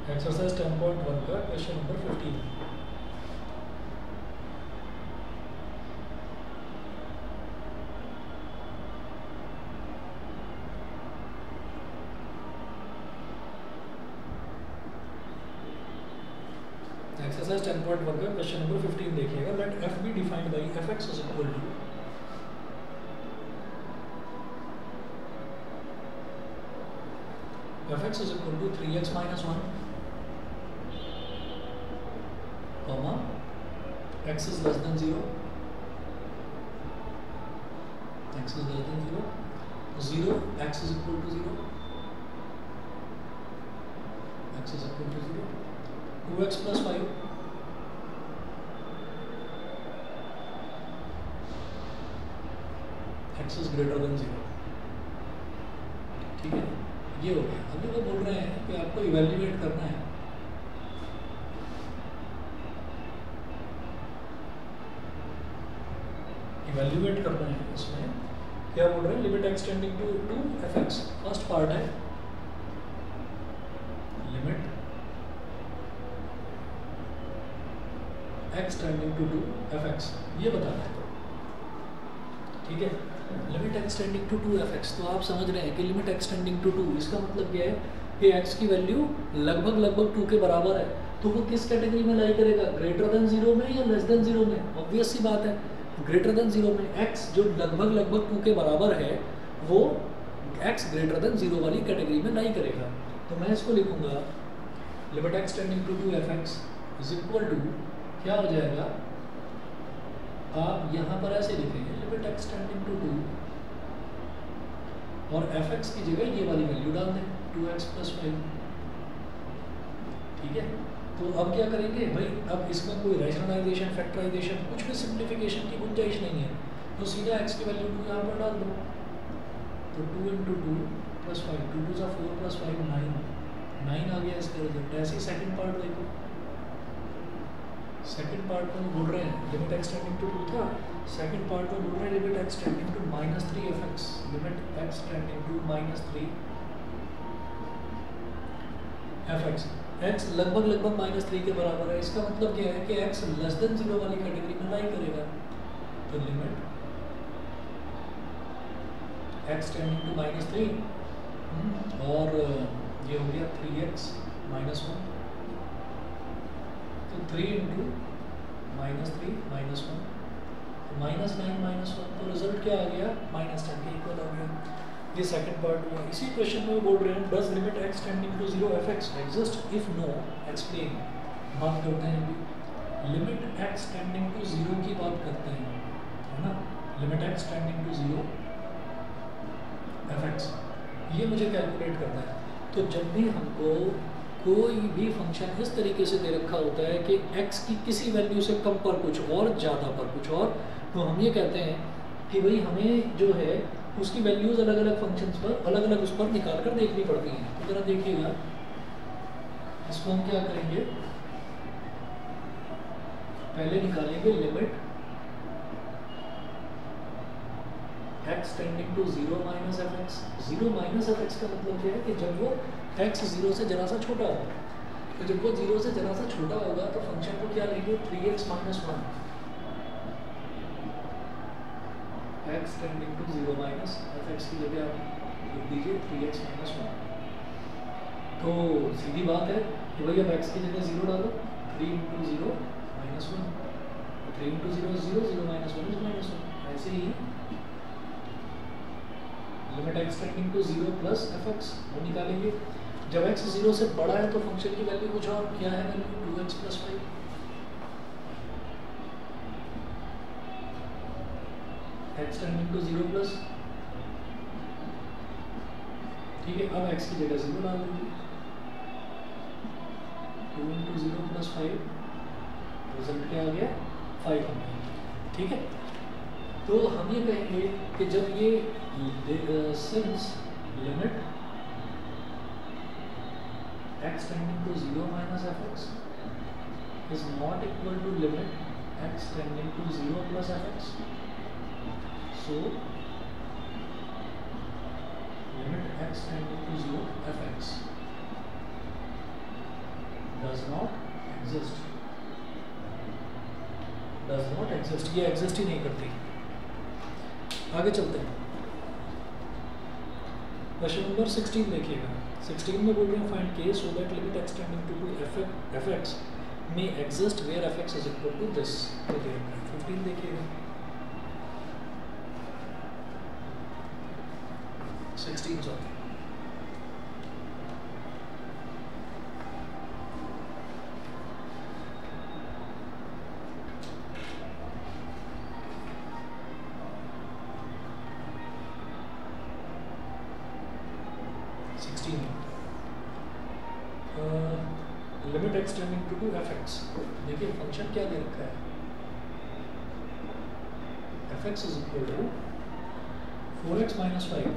Exercise 10.1 का question number 15। Exercise 10.1 का question number 15 देखिएगा। Let f b defined by f x is equal to fx is equal to 3x minus 1 comma x is less than 0, x is less than 0, 0 x is equal to 0, x is equal to 0, 2x plus 5 x is greater than 0। ठीक है, ये हो गया। अभी वो बोल रहे हैं कि आपको इवेल्युएट करना है। इवेल्युएट करना है इसमें क्या बोल रहे हैं, limit extending to F X. First part है limit extending to F x, ये बताना है। ठीक है, limit extending to F X. तो आप समझ रहे हैं कि लिमिट एक्सटेंडिंग टू इसका मतलब क्या है कि x की वैल्यू लगभग 2 के बराबर है, तो वो किस कैटेगरी में लाई करेगा, ग्रेटर देन 0 में या लेस देन 0 में। ऑब्वियस सी बात है, ग्रेटर देन 0 में। x जो लगभग 2 के बराबर है वो x ग्रेटर देन 0 वाली कैटेगरी में लाई करेगा। तो मैं इसको लिखूंगा limit extending to F x is equal to क्या हो जाएगा, आप यहाँ पर ऐसे लिखेंगे लिमिट एक्सटेंडिंग टू और एफ एक्स की जगह ये वाली वैल्यू डाल दें 2x plus 5। ठीक है, तो अब क्या करेंगे भाई, अब इसमें कोई रैशनलाइजेशन फैक्टराइजेशन कुछ भी सिंप्लीफिकेशन की गुंजाइश नहीं है, तो सीधा x की वैल्यू 2 यहाँ पर डाल दो। तो 2 × 2 + 5, 2 × 4 + 5 9 आ गया इसका रिजल्ट। ऐसे ही सेकंड पार्ट देखो, सेकंड पार्ट में बोल रहे हैं लिमिट एक्सटेंडिंग टू 2 था, सेकंड पार्ट में बोल रहे हैं limit extending to -3 f x, limit extending to -3 f x. X लगभग -3 के बराबर है, इसका मतलब क्या है कि एक्स लेस देन 0 वाली कैटेगरी में लाई करेगा। तो लिमिट एक्सटेंडिंग टू -3 और ये हो गया 3x -1, तो 3 × -3 -1 -9 -1, तो रिजल्ट क्या आ गया, -10 के इक्वल आ गया। ये सेकंड पार्ट हुआ। इसी क्वेश्चन में वो बोल रहे हैं does limit extending to 0 f x exist, if no explain. बात करते हैं अभी लिमिट एक्सटेंडिंग टू 0 की बात करते हैं, है ना। Limit extending to 0 f x, ये मुझे कैलकुलेट करना है। तो जब भी हमको कोई भी फंक्शन इस तरीके से दे रखा होता है कि x की किसी वैल्यू से कम पर कुछ और ज़्यादा पर कुछ और, तो हम ये कहते हैं कि भाई हमें जो है उसकी वैल्यूज़ अलग अलग फंक्शंस पर अलग अलग उस पर निकाल कर देखनी पड़ती हैं। तो ज़रा देखिएगा, इसको हम क्या करेंगे, पहले निकालेंगे limit extending to 0 - f x. 0 - f x का मतलब क्या है कि जब वो x 0 से जरा सा छोटा होगा, तो जब वो 0 से जरा सा छोटा होगा तो फंक्शन को क्या लेंगे, 3x - 1 x tending to 0 - f x की जगह आप लिख दीजिए 3x - 1। तो सीधी बात है कि भाई अब x की जगह 0 डालो, 3 × 0 - 1, 3 × 0 is 0, 0 - 1 is -1। ऐसे ही limit extending to 0 plus F X वो निकालेंगे। जब x 0 से बड़ा है तो फंक्शन की वैल्यू कुछ और, क्या है value, 2x + 5। Extending to 0 plus, ठीक है। अब x की जगह 0 डाल देंगे, 2 × 0 + 5, रिजल्ट क्या आ गया, 5 आ गया। ठीक है, तो हम ये कहेंगे कि जब ये since limit extending to 0 - f x is not equal to limit extending to 0 + f x, so limit x tending to 0 f x does not exist, ये एग्जिस्ट ही नहीं करती। आगे चलते हैं, क्वेश्चन नंबर 16 देखिएगा। 16 में बोल रहे हैं फाइंड के so that limit extending to fx may exist where fx is equal to this। 15 देखिएगा। 16 sorry, limit extending to fx। देखिए फंक्शन क्या दे रखा है, fx is equal to 4x minus 5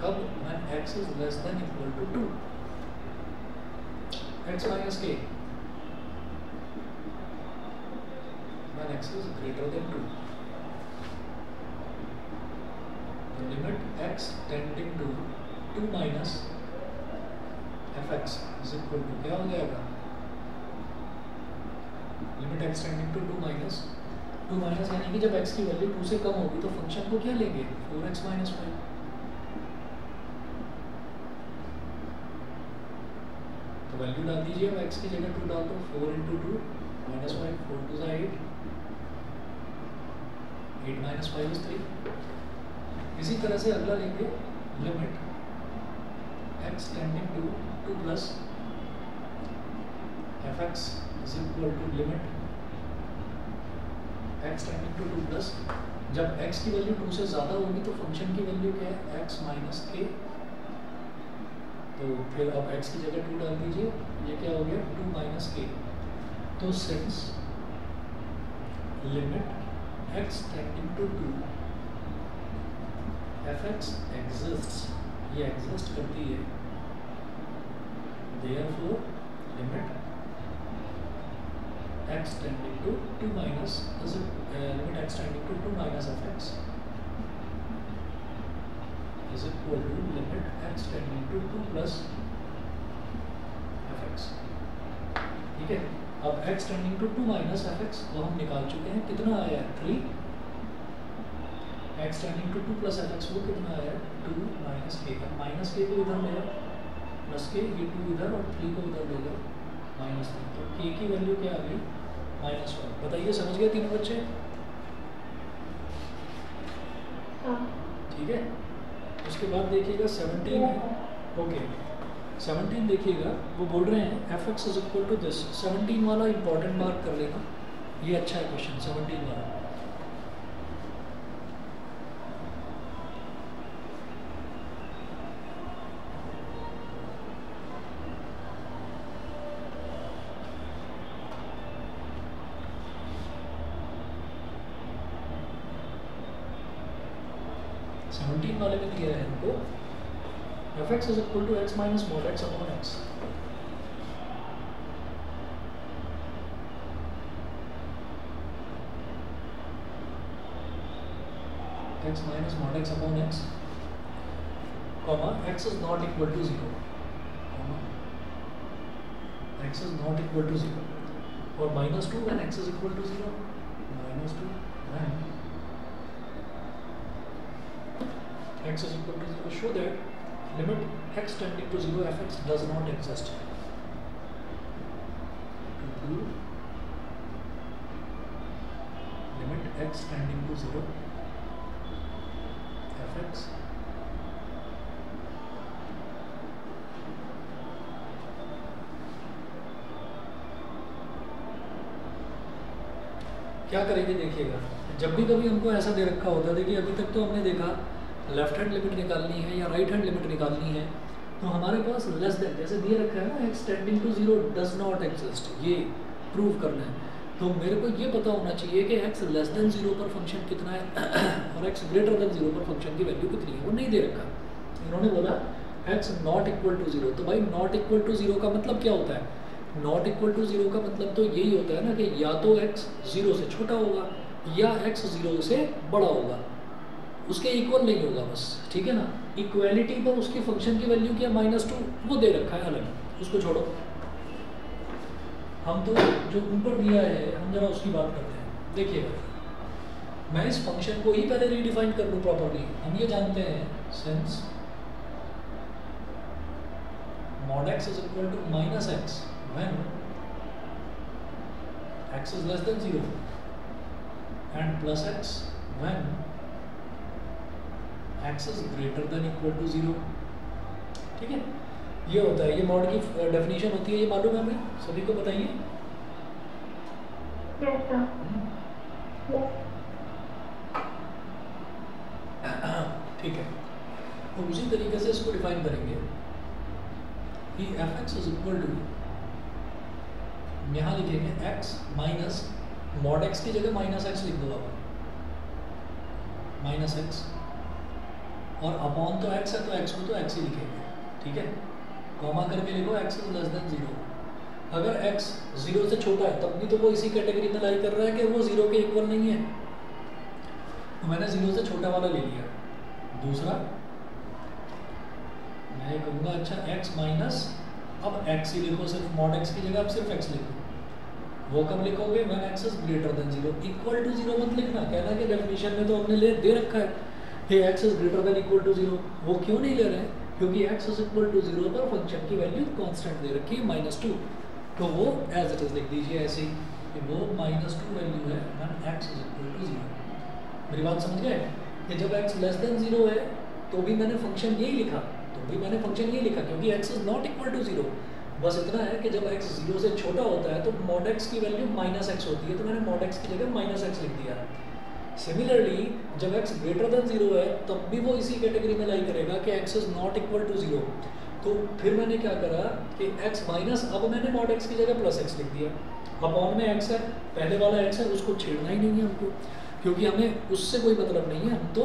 कब, when x is less than equal to 2, x minus k when x is greater than 2। the limit x tending to 2 minus fx is equal to क्या हो जाएगा, लिमिट x tending to 2 minus यानी कि जब x की value 2 से कम होगी तो फंक्शन को क्या लेंगे, 4x माइनस 5। तो वैल्यू डाल दीजिए, अब x की जगह 2 डाल दो, 4 इंटू 2 माइनस 5, 4 2 ज़ा 8, 8 माइनस 5 इज 3। इसी तरह से अगला लेंगे, लिमिट x tending to 2 plus fx is equal to limit x tending to 2 plus, जब x की वैल्यू 2 से ज़्यादा होगी तो फंक्शन की वैल्यू क्या है, x माइनस k। तो फिर अब x की जगह 2 डाल दीजिए, ये क्या हो गया, 2 माइनस k। तो since limit x tending to 2 fx exists, ये एग्जिस्ट करती है, therefore limit x tending to 2 minus limit x tending to 2 minus fx is equal to limit x tending to 2 plus fx। ठीक है, अब x tending to 2 minus fx को हम निकाल चुके हैं, कितना आया है 3, x tending to 2 plus fx वो कितना आया, 2 माइनस k। माइनस k को इधर ले जाओ, प्लस k, ये 2 इधर और 3 को इधर ले जाओ, माइनस 3। तो k की वैल्यू क्या आ गई, -1। बताइए समझ गए तीनों बच्चे? ठीक है, उसके बाद देखिएगा 17 है, ओके 17 देखिएगा, वो बोल रहे हैं fx is equal to this. 17 वाला इंपॉर्टेंट मार्क कर लेना, ये अच्छा है क्वेश्चन 17 वाला। वाले में दिया है हमको fx is equal to x minus mod x upon x। x minus mod x upon x, comma x is not equal to 0, comma x is not equal to 0, और -2 when x is equal to 0, -2 when x is equal to 0, show that limit x tending to 0 fx does not exist। To prove limit x tending to 0 fx क्या करेंगे देखिएगा, जब भी कभी हमको ऐसा दे रखा होता है, देखिए अभी तक तो हमने देखा लेफ्ट हैंड लिमिट निकालनी है या राइट हैंड लिमिट निकालनी है, तो हमारे पास लेस देन जैसे दिए रखा है ना, x tending to 0 does not exist, ये प्रूव करना है। तो मेरे को ये पता होना चाहिए कि x लेस देन 0 पर फंक्शन कितना है और x ग्रेटर देन 0 पर फंक्शन की वैल्यू कितनी है, वो नहीं दे रखा। इन्होंने बोला x नॉट इक्वल टू 0, तो भाई नॉट इक्वल टू 0 का मतलब क्या होता है, नॉट इक्वल टू 0 का मतलब तो यही होता है ना कि या तो x 0 से छोटा होगा या x 0 से बड़ा होगा। उसके इक्वल नहीं होगा बस, ठीक है ना। इक्वालिटी पर उसकी फंक्शन की वैल्यू क्या -2 वो दे रखा है अलग, उसको छोड़ो। हम तो जो ऊपर दिया है हम जरा उसकी बात करते हैं। देखिएगा मैं इस फंक्शन को ही पहले रीडिफाइन कर लूँ प्रॉपरली। हम ये जानते हैं since mod x is equal to -x when x is less than 0 and plus x when x is greater than equal to 0, ठीक है। ये होता है, ये मॉड की डेफिनेशन होती है, ये मालूम है हमें सभी को, बताइए। ठीक है, तो उसी तरीके से इसको डिफाइन करेंगे कि fx इज इक्वल टू, यहाँ लिखेंगे x माइनस मॉड x की जगह -x लिख दो आप, -x, और अपॉन तो x है तो x को तो x ही लिखेंगे, ठीक है। कॉमा करके लिखो x इज लेस देन 0। अगर x 0 से छोटा है तब भी तो वो इसी कैटेगरी में लाई कर रहा है कि वो 0 के इक्वल नहीं है, तो मैंने 0 से छोटा वाला ले लिया। दूसरा मैं कहूँगा अच्छा x माइनस, अब x ही लिखो, सिर्फ मॉड x की जगह आप सिर्फ x लिखो। वो कब लिखोगे? When x is greater than 0। Equal to 0 मत लिखना, कहना कि डेफिनेशन में तो हमने ले दे रखा है कि x is greater than equal to 0। वो क्यों नहीं ले रहे हैं? क्योंकि x इज इक्वल टू 0 पर फंक्शन की वैल्यू कांस्टेंट दे रखी है -2, तो वो एज इट इज लिख दीजिए ऐसे ही कि वो -2 वैल्यू है when x is equal to 0। मेरी बात समझ गए कि जब x लेस देन 0 है तो भी मैंने फंक्शन यही लिखा, क्योंकि x is not equal to 0। बस इतना है कि जब x 0 से छोटा होता है तो mod x की वैल्यू -x होती है, तो मैंने mod x की जगह -x लिख दिया। सिमिलरली जब x ग्रेटर देन 0 है तब भी वो इसी कैटेगरी में लाई करेगा कि x is not equal to 0। तो फिर मैंने क्या करा कि x माइनस, अब मैंने mod x की जगह +x लिख दिया। अपॉन में x है, पहले वाला x है, उसको छेड़ना ही नहीं है हमको, क्योंकि हमें उससे कोई मतलब नहीं है। हम तो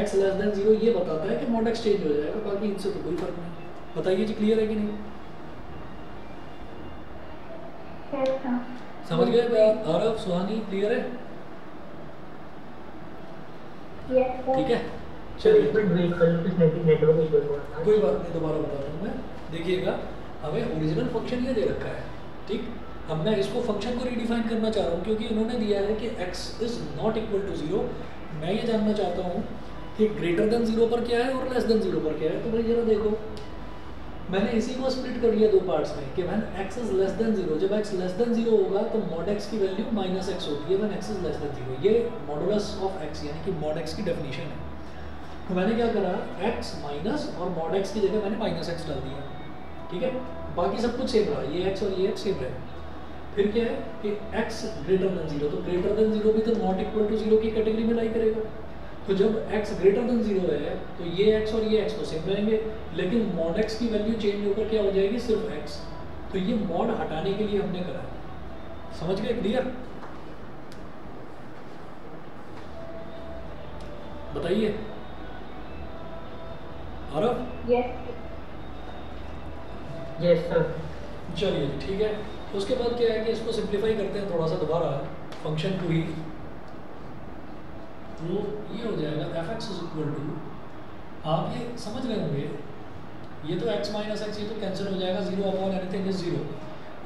x लेस देन 0 ये बताता है कि mod x चेंज हो जाएगा, बाकी इनसे तो कोई फर्क नहीं। बताइए जी, क्लियर है कि नहीं? समझ गए आरव, सुहानी, क्लियर है? ठीक है, चलिए कोई बात नहीं, दोबारा बताता हूँ मैं। देखिएगा हमें ओरिजिनल फंक्शन ये दे रखा है, ठीक। अब मैं इसको फंक्शन को रीडिफाइन करना चाह रहा हूँ, क्योंकि इन्होंने दिया है कि x is not equal to 0। मैं ये जानना चाहता हूँ कि ग्रेटर देन 0 पर क्या है और लेस देन 0 पर क्या है। तो भाई जरा देखो, मैंने इसी को स्प्लिट कर लिया दो पार्ट्स में कि when x is less than 0, जब x लेस देन 0 होगा तो mod x की वैल्यू -x होती है when x is less than 0। ये मॉडुलस ऑफ x यानी कि mod x की डेफिनेशन है। तो मैंने क्या करा, x माइनस और mod x की जगह मैंने -x डाल दिया, ठीक है। बाकी सब कुछ सेम रहा, ये x और ये x सेम रहे। फिर क्या है कि x ग्रेटर देन 0, तो ग्रेटर देन 0 भी तो नॉट इक्वल टू 0 की कैटेगरी में लाई करेगा। तो जब x ग्रेटर देन 0 है तो ये x और ये x तो सेम रहेंगे, लेकिन mod x की वैल्यू चेंज होकर क्या हो जाएगी, सिर्फ x। तो ये mod हटाने के लिए हमने करा। समझ गए? क्लियर? बताइए आरव। Yes sir. चलिए ठीक है। उसके बाद क्या है कि इसको सिंप्लीफाई करते हैं थोड़ा सा दोबारा फंक्शन को ही। तो ये हो जाएगा fx इज इक्वल टू, आप ये समझ रहे होंगे, ये तो x माइनस एक्स ये तो कैंसिल हो जाएगा, 0 अपॉन एनीथिंग इज 0,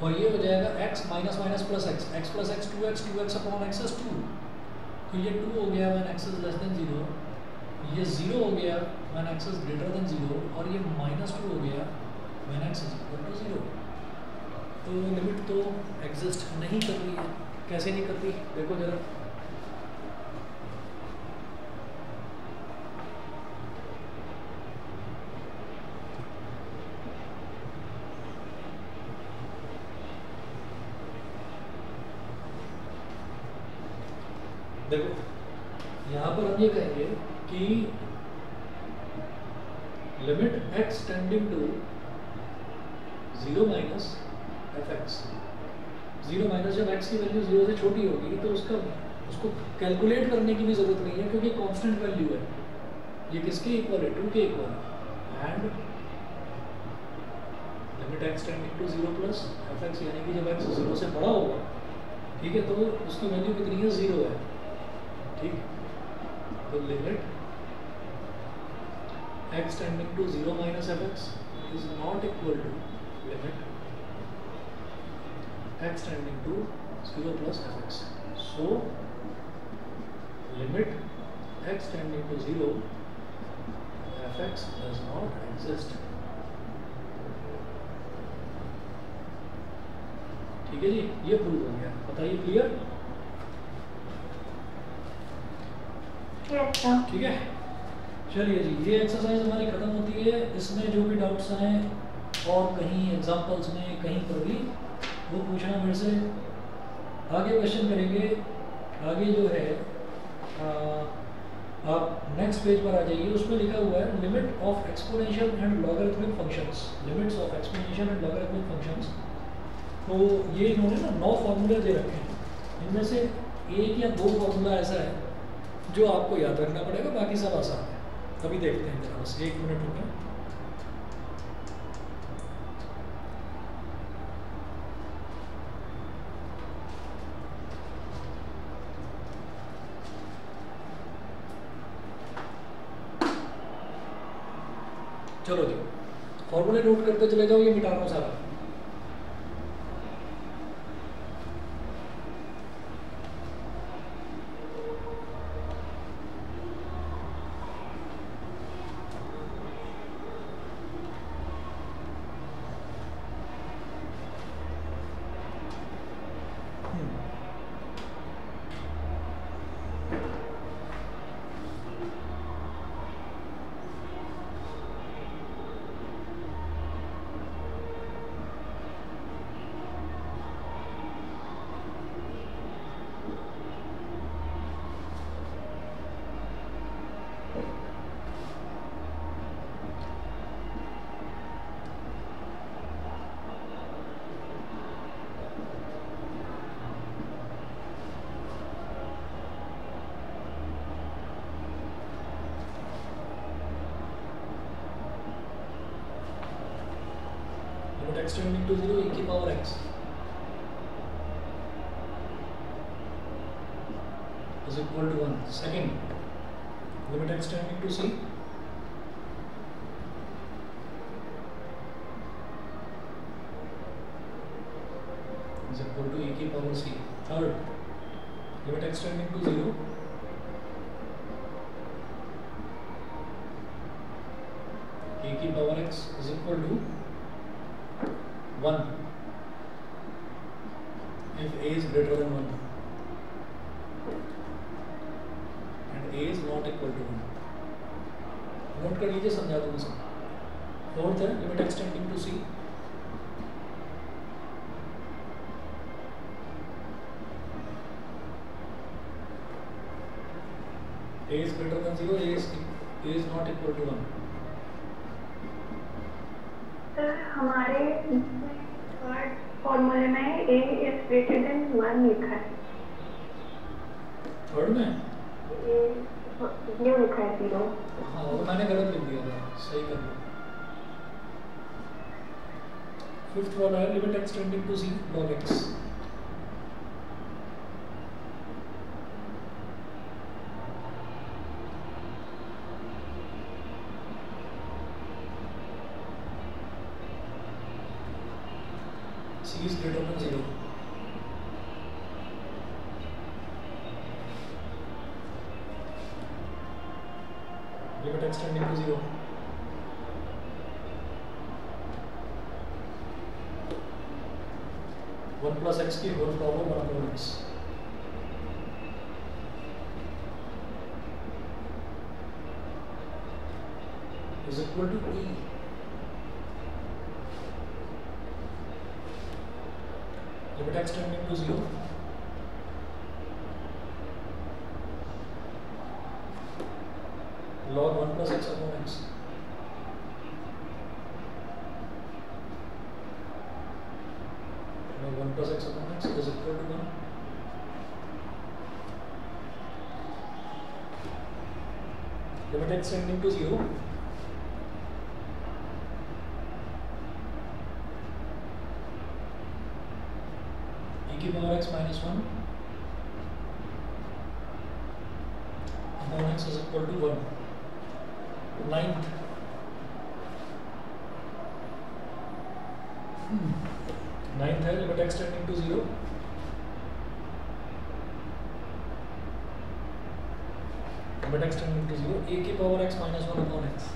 और ये हो जाएगा x minus minus plus x, x प्लस x 2x upon x is 2। तो ये 2 हो गया when x is less than 0, ये 0 हो गया when x is greater than 0, और ये -2 हो गया when x is equal to 0। तो लिमिट तो एग्जिस्ट नहीं कर रही है। कैसे नहीं करती देखो जरा। देखो यहाँ पर हम ये कहेंगे कि limit x tending to 0 minus fx, 0 minus, जब x की वैल्यू 0 से छोटी होगी तो उसको कैलकुलेट करने की भी जरूरत नहीं है, क्योंकि कांस्टेंट वैल्यू है। ये किसके इक्वल है? 2 के इक्वल है। And limit x tending to 0 plus fx, यानी कि जब x 0 से बड़ा होगा, ठीक है, तो उसकी वैल्यू कितनी है? 0 है, ठीक। तो limit So limit x tending to 0 fx does not exist. ठीक है जी, ये प्रूव हो गया। बताइए क्लियर? ठीक है, चलिए जी, ये एक्सरसाइज हमारी खत्म होती है। इसमें जो भी डाउट्स हैं और कहीं एग्जांपल्स में कहीं पर भी वो पूछना मेरे से। आगे क्वेश्चन करेंगे। आगे जो है आप नेक्स्ट पेज पर आ जाइए, उसमें लिखा हुआ है limit of exponential and logarithmic functions. Limits of exponential and logarithmic functions. तो ये इन्होंने ना 9 फार्मूले दे रखे हैं, इनमें से 1 या 2 फार्मूला ऐसा है जो आपको याद रखना पड़ेगा, बाकी सब आसान है। अभी देखते हैं जरा, बस 1 मिनट रुकें। चलो जी, फॉर्मूले नोट करते चले जाओ, ये मिटा रहा हूँ सारा। X tending to 0 e की power x is equal to 1. Second, limit x tending to c is equal to e की power c. Third, limit x tending to 0 e की power x is equal to 1 if a is greater than 1 and a is not equal to 1. Note कर लीजिए, समझा दूंगा सब। Fourth है limit x tending to c a is greater than 0, a is not equal to 1. हमारे third फॉर्मूले में a is greater than 1 लिखा है। थर्ड में ये लिखा है 0। हाँ, वो मैंने गलत लिख दिया था, सही कर दिया। फिफ्थ वाला है limit x tending to c log x। c is greater than 0. Limit x tending to 0. One plus x की whole power 1 upon x is equal to e. Limit x tending to 0. Log 1 plus x upon x. Log 1 plus x upon x is equal to 1. Limit x tending to 0. E की power x minus 1 upon x is equal to 1. Ninth, है limit x tending to 0. Limit x tending to 0 a की power x minus 1 upon x,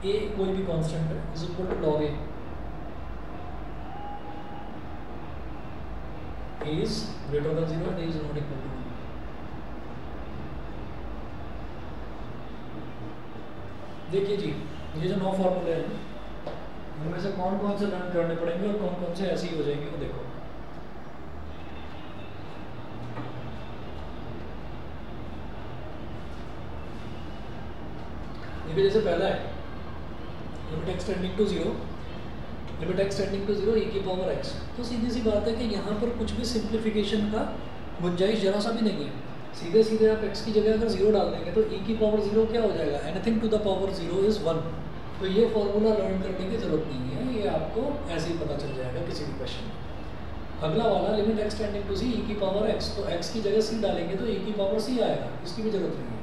a कोई भी constant है is equal to log a is greater than 0 and a is not equal to 1. देखिए जी, ये जो 9 फॉर्मूले हैं उनमें से कौन कौन से लर्न करने पड़ेंगे और कौन कौन से ऐसे ही हो जाएंगे वो देखो। देखिए जैसे पहला है limit x tending to 0, limit x tending to 0 e की पावर x। तो सीधी सी बात है कि यहाँ पर कुछ भी सिंप्लीफिकेशन का गुंजाइश जरा सा भी नहीं है। सीधे सीधे आप x की जगह अगर 0 डाल देंगे तो e की पावर 0 क्या हो जाएगा, anything to the power 0 is 1। तो ये फॉर्मूला लर्न करने की जरूरत नहीं है, ये आपको ऐसे ही पता चल जाएगा किसी भी क्वेश्चन में। अगला वाला limit x tending to c e की पावर x, तो x की जगह c डालेंगे तो e की पावर c आएगा, इसकी भी जरूरत नहीं है।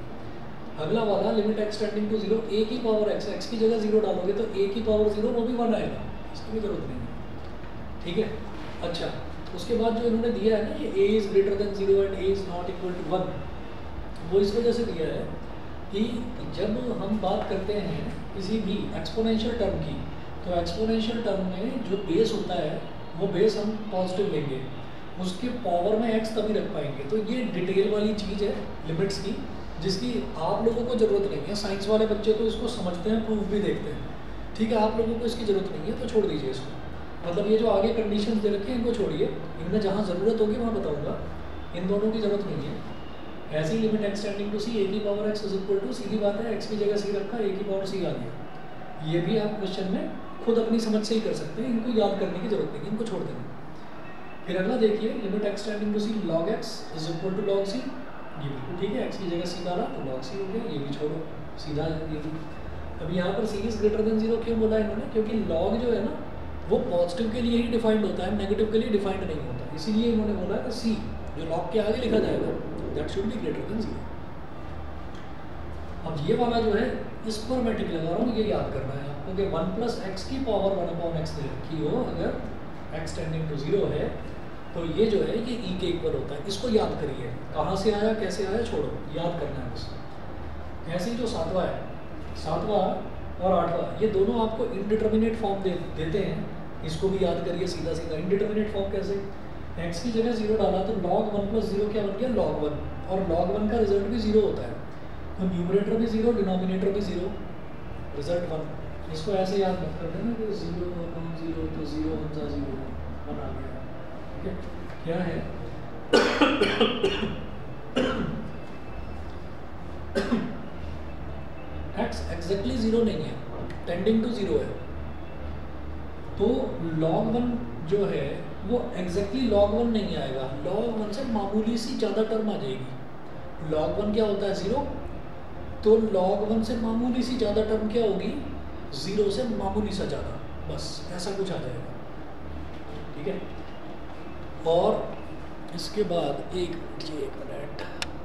अगला वाला limit x tending to 0 a की पावर x, x की जगह 0 डालोगे तो a की पावर 0 वो भी 1 आएगा, इसकी भी जरूरत नहीं है। ठीक है, अच्छा उसके बाद जो इन्होंने दिया है ना ये a is greater than 0 and a is not equal to 1, वो इस वजह से दिया है कि जब हम बात करते हैं किसी भी एक्सपोनेंशियल टर्म की, तो एक्सपोनेंशियल टर्म में जो बेस होता है वो बेस हम पॉजिटिव लेंगे, उसके पावर में x तभी रख पाएंगे। तो ये डिटेल वाली चीज़ है लिमिट्स की, जिसकी आप लोगों को ज़रूरत नहीं है। साइंस वाले बच्चे तो इसको समझते हैं, प्रूफ भी देखते हैं, ठीक है। आप लोगों को इसकी ज़रूरत नहीं है तो छोड़ दीजिए इसको। मतलब ये जो आगे कंडीशंस दे रखे हैं इनको छोड़िए, इनमें जहाँ ज़रूरत होगी वहाँ बताऊँगा, इन दोनों की ज़रूरत नहीं है। ऐसी limit x tending to c a की power x is equal to, सीधी बात है x की जगह c रखा, a की पावर c आ गया। ये भी आप क्वेश्चन में खुद अपनी समझ से ही कर सकते हैं, इनको याद करने की जरूरत नहीं है, इनको छोड़ देंगे। फिर अगला देखिए limit x tending to c log x is equal to log c, ये बिल्कुल ठीक है, x की जगह c डाला तो log c हो गया, ये भी छोड़ो सीधा ये भी। अब यहाँ पर c इज ग्रेटर देन 0 क्यों बोला इन्होंने, क्योंकि log जो है ना वो पॉजिटिव के लिए ही डिफाइंड होता है, नेगेटिव के लिए डिफाइंड नहीं होता, इसीलिए इन्होंने बोला कि c जो log के आगे लिखा जाएगा that should be greater than 0। अब ये वाला जो है इस पर मैं टिक लगा रहा हूँ, ये याद करना है आपको कि 1 प्लस एक्स की पावर 1 अपॉन एक्स दे रखी हो, अगर x टेंडिंग टू 0 है तो ये जो है ये e के इक्वल होता है। इसको याद करिए, कहाँ से आया कैसे आया छोड़ो, याद करना है बस। ऐसे ही जो सातवां है, सातवां और आठवां, ये दोनों आपको इनडिटर्मिनेट फॉर्म देते हैं, इसको भी याद करिए सीधा सीधा। इनडिटर्मिनेट फॉर्म कैसे, x की जगह 0 डाला तो log 1 प्लस 0 क्या बन गया log 1, और log 1 का रिजल्ट भी 0 होता है, तो न्यूमरेटर भी 0 डिनोमिनेटर भी 0, रिजल्ट 1। इसको ऐसे याद मत कर देना कि 0 अपॉन 0 तो 0 1 0 1 आ गया, ठीक है। क्या है x एग्जैक्टली 0 नहीं है, टेंडिंग टू 0 है, तो log 1 जो है वो एग्जैक्टली log 1 नहीं आएगा, log 1 से मामूली सी ज़्यादा टर्म आ जाएगी। log 1 क्या होता है 0, तो log 1 से मामूली सी ज़्यादा टर्म क्या होगी 0 से मामूली सा ज़्यादा, बस ऐसा कुछ आ जाएगा, ठीक है। और इसके बाद एक